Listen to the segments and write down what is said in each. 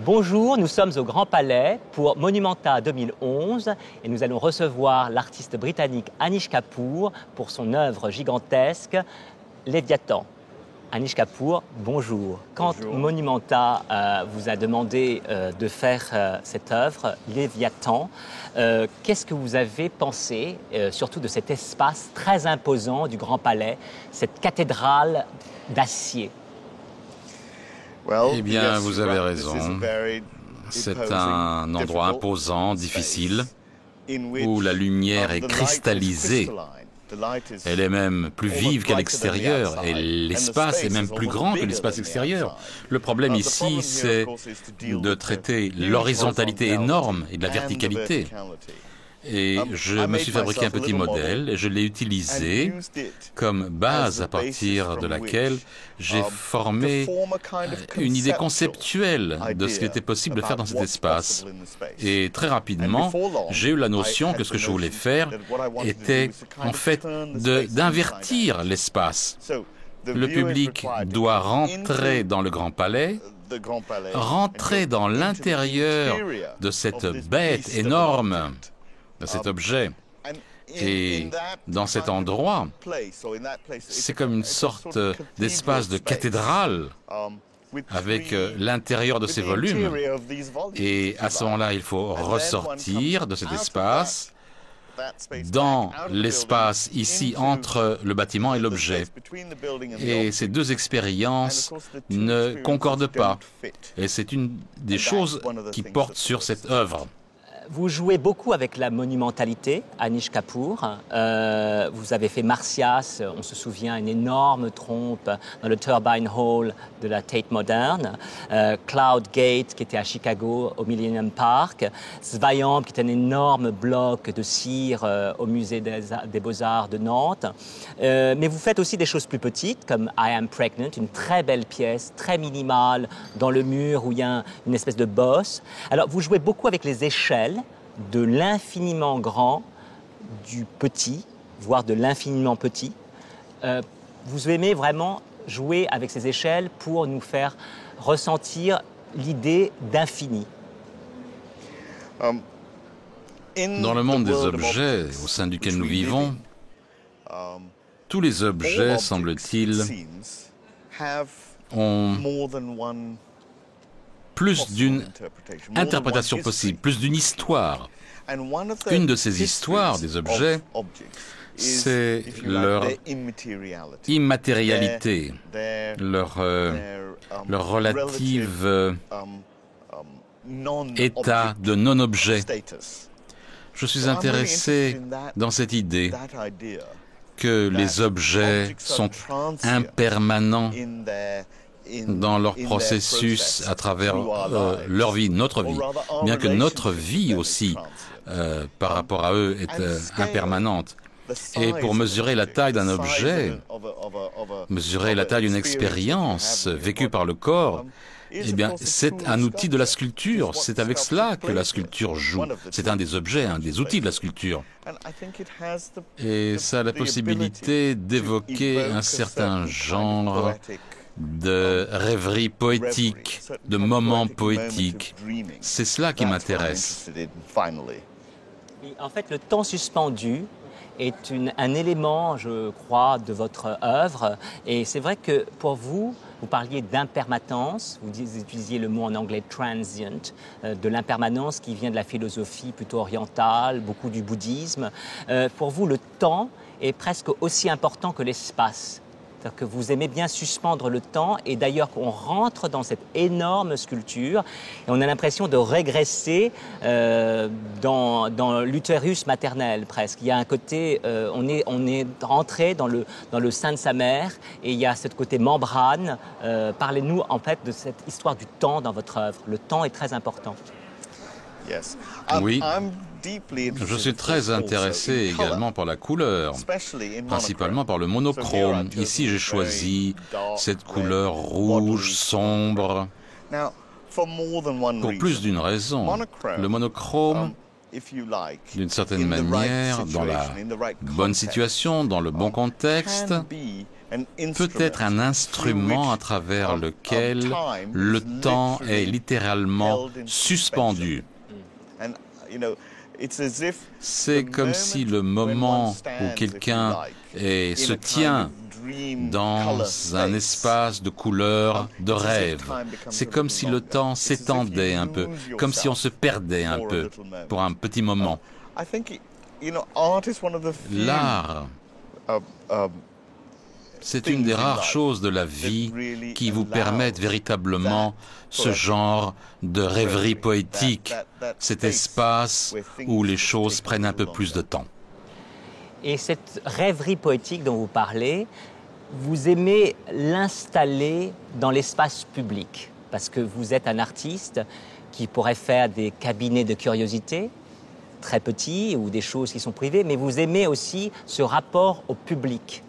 Bonjour, nous sommes au Grand Palais pour Monumenta 2011 et nous allons recevoir l'artiste britannique Anish Kapoor pour son œuvre gigantesque Léviathan. Anish Kapoor, bonjour. Quand Bonjour. Monumenta vous a demandé de faire cette œuvre, Léviathan, qu'est-ce que vous avez pensé, surtout de cet espace très imposant du Grand Palais, cette cathédrale d'acier? Eh bien, vous avez raison. C'est un endroit imposant, difficile, où la lumière est cristallisée. Elle est même plus vive qu'à l'extérieur, et l'espace est même plus grand que l'espace extérieur. Le problème ici, c'est de traiter l'horizontalité énorme et de la verticalité. Et je me suis fabriqué un petit modèle et je l'ai utilisé comme base à partir de laquelle j'ai formé une idée conceptuelle de ce qu'il était possible de faire dans cet espace. Et très rapidement, j'ai eu la notion que ce que je voulais faire était en fait d'invertir l'espace. Le public doit rentrer dans le Grand Palais, rentrer dans l'intérieur de cette bête énorme, de cet objet. Et dans cet endroit, c'est comme une sorte d'espace de cathédrale avec l'intérieur de ces volumes. Et à ce moment-là, il faut ressortir de cet espace dans l'espace ici entre le bâtiment et l'objet. Et ces deux expériences ne concordent pas. Et c'est une des choses qui porte sur cette œuvre. Vous jouez beaucoup avec la monumentalité, Anish Kapoor. Vous avez fait Marsyas, on se souvient, une énorme trompe dans le Turbine Hall de la Tate Modern. Cloud Gate, qui était à Chicago, au Millennium Park. Swayam, qui est un énorme bloc de cire au Musée des Beaux-Arts de Nantes. Mais vous faites aussi des choses plus petites, comme I Am Pregnant, une très belle pièce, très minimale, dans le mur où il y a une espèce de bosse. Alors, vous jouez beaucoup avec les échelles, de l'infiniment grand, du petit, voire de l'infiniment petit. Vous aimez vraiment jouer avec ces échelles pour nous faire ressentir l'idée d'infini. Dans le monde des objets au sein duquel nous vivons, tous les objets, semble-t-il, ont plus d'une interprétation possible, plus d'une histoire. Une de ces histoires des objets, c'est leur immatérialité, leur relative état de non-objet. Je suis intéressé dans cette idée que les objets sont impermanents dans leur processus à travers leur vie, notre vie, bien que notre vie aussi, par rapport à eux, est impermanente. Et pour mesurer la taille d'un objet, mesurer la taille d'une expérience vécue par le corps, eh bien, c'est un outil de la sculpture. C'est avec cela que la sculpture joue. C'est un des objets, un des outils de la sculpture. Et ça a la possibilité d'évoquer un certain genre de rêverie poétique, de moments poétiques. C'est cela qui m'intéresse. En fait, le temps suspendu est un élément, je crois, de votre œuvre. Et c'est vrai que pour vous, vous parliez d'impermanence, vous utilisiez le mot en anglais transient, de l'impermanence qui vient de la philosophie plutôt orientale, beaucoup du bouddhisme. Pour vous, le temps est presque aussi important que l'espace. C'est-à-dire que vous aimez bien suspendre le temps et d'ailleurs on rentre dans cette énorme sculpture et on a l'impression de régresser dans l'utérus maternel presque. Il y a un côté, on est rentré dans le sein de sa mère et il y a ce côté membrane. Parlez-nous en fait de cette histoire du temps dans votre œuvre. Le temps est très important. Oui, je suis très intéressé également par la couleur, principalement par le monochrome. Ici, j'ai choisi cette couleur rouge, sombre, pour plus d'une raison. Le monochrome d'une certaine manière, dans la bonne situation, dans le bon contexte, peut être un instrument à travers lequel le temps est littéralement suspendu. C'est comme si le moment où quelqu'un se tient dans un espace de couleurs, de rêve. C'est comme si le temps s'étendait un peu, comme si on se perdait un peu pour un petit moment. L'art, c'est une des rares choses de la vie qui vous permettent véritablement ce genre de rêverie poétique, cet espace où les choses prennent un peu plus de temps. Et cette rêverie poétique dont vous parlez, vous aimez l'installer dans l'espace public, parce que vous êtes un artiste qui pourrait faire des cabinets de curiosité, très petits, ou des choses qui sont privées, mais vous aimez aussi ce rapport au public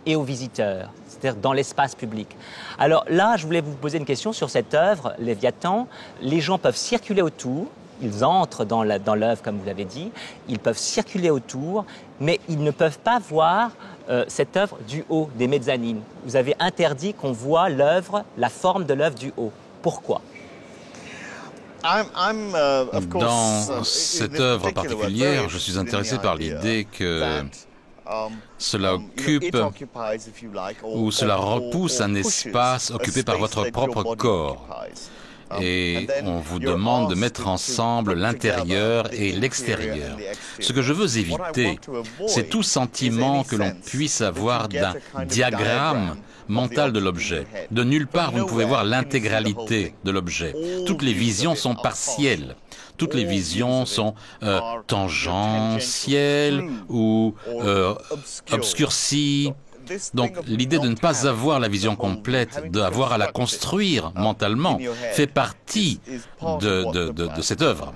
et aux visiteurs, c'est-à-dire dans l'espace public. Alors là, je voulais vous poser une question sur cette œuvre, Léviathan. Les gens peuvent circuler autour, ils entrent dans l'œuvre, comme vous l'avez dit, ils peuvent circuler autour, mais ils ne peuvent pas voir cette œuvre du haut, des mezzanines. Vous avez interdit qu'on voit l'œuvre, la forme de l'œuvre du haut. Pourquoi ? Dans cette œuvre particulière, je suis intéressé par l'idée que cela occupe ou cela repousse un espace occupé par votre propre corps. Et on vous demande de mettre ensemble l'intérieur et l'extérieur. Ce que je veux éviter, c'est tout sentiment que l'on puisse avoir d'un diagramme mental de l'objet. De nulle part, vous ne pouvez voir l'intégralité de l'objet. Toutes les visions sont partielles. Toutes les visions sont tangentielles ou obscurcies. Donc, l'idée de ne pas avoir la vision complète, d'avoir à la construire mentalement, fait partie de cette œuvre.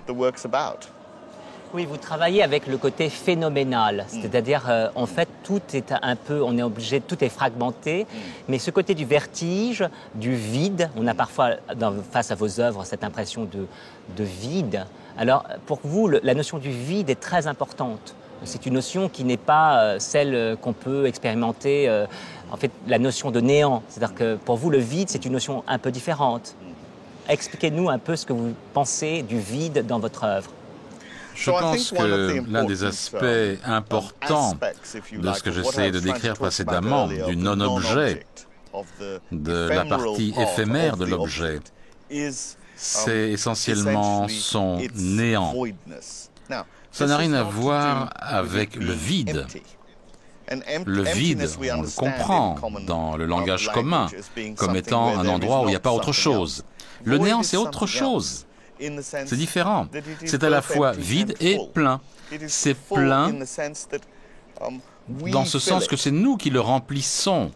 Oui, vous travaillez avec le côté phénoménal, c'est-à-dire, en fait, tout est un peu, on est obligé, tout est fragmenté, mais ce côté du vertige, du vide, on a parfois, face à vos œuvres, cette impression de vide. Alors, pour vous, la notion du vide est très importante. C'est une notion qui n'est pas celle qu'on peut expérimenter, en fait, la notion de néant. C'est-à-dire que pour vous, le vide, c'est une notion un peu différente. Expliquez-nous un peu ce que vous pensez du vide dans votre œuvre. Je pense que l'un des aspects importants de ce que j'essayais de décrire précédemment, du non-objet, de la partie éphémère de l'objet, c'est essentiellement son néant. Ça n'a rien à voir avec le vide. Le vide, on le comprend dans le langage commun comme étant un endroit où il n'y a pas autre chose. Le néant, c'est autre chose. C'est différent. C'est à la fois vide et plein. C'est plein dans ce sens que c'est nous qui le remplissons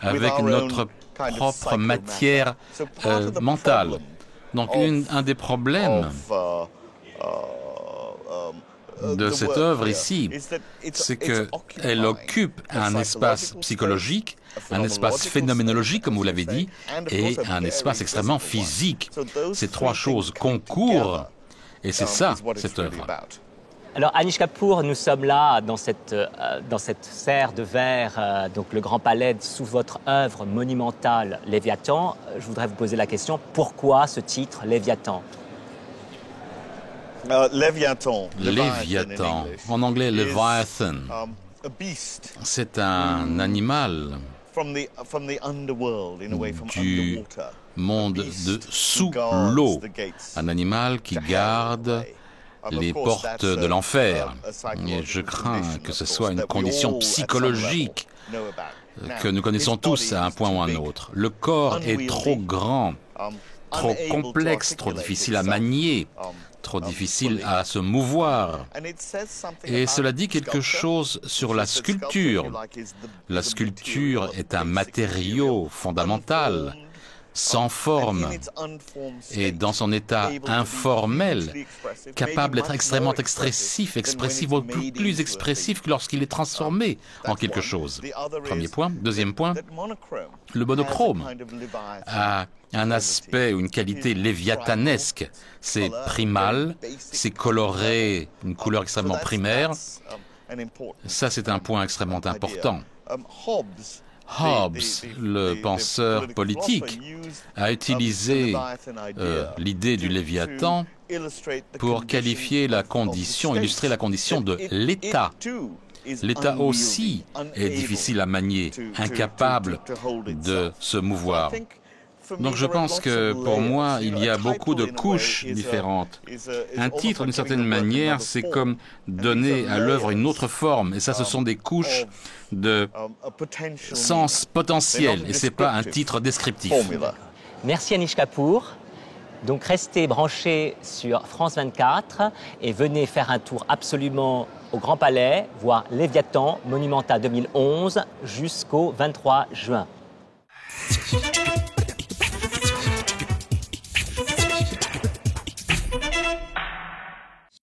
avec notre propre matière mentale. Donc un des problèmes de cette œuvre ici, c'est qu'elle occupe un espace psychologique, un espace phénoménologique, comme vous l'avez dit, et un espace extrêmement physique. Ces trois choses concourent, et c'est ça, cette œuvre. Alors, Anish Kapoor, nous sommes là dans cette serre de verre, donc le Grand Palais, sous votre œuvre monumentale Léviathan. Je voudrais vous poser la question, pourquoi ce titre, Léviathan ? Léviathan, en anglais Leviathan, c'est un animal du monde de sous l'eau, un animal qui garde les portes de l'enfer. Et je crains que ce soit une condition psychologique que nous connaissons tous à un point ou à un autre. Le corps est trop grand, trop complexe, trop difficile à manier, trop difficile à se mouvoir. Et cela dit quelque chose sur la sculpture. La sculpture est un matériau fondamental. sans forme et dans son état informel, capable d'être extrêmement expressif, beaucoup plus expressif que lorsqu'il est transformé en quelque chose. Premier point. Deuxième point, le monochrome a un aspect ou une qualité léviathanesque. C'est primal, c'est coloré, une couleur extrêmement primaire. Ça, c'est un point extrêmement important. Hobbes, le penseur politique, a utilisé l'idée du Léviathan pour qualifier la condition, illustrer la condition de l'État. L'État aussi est difficile à manier, incapable de se mouvoir. Donc je pense que pour moi, il y a beaucoup de couches différentes. Un titre, d'une certaine manière, c'est comme donner à l'œuvre une autre forme. Et ça, ce sont des couches de sens potentiel. Et ce n'est pas un titre descriptif. Merci Anish Kapoor. Donc restez branchés sur France 24 et venez faire un tour absolument au Grand Palais, voir Léviathan, Monumenta 2011, jusqu'au 23 juin.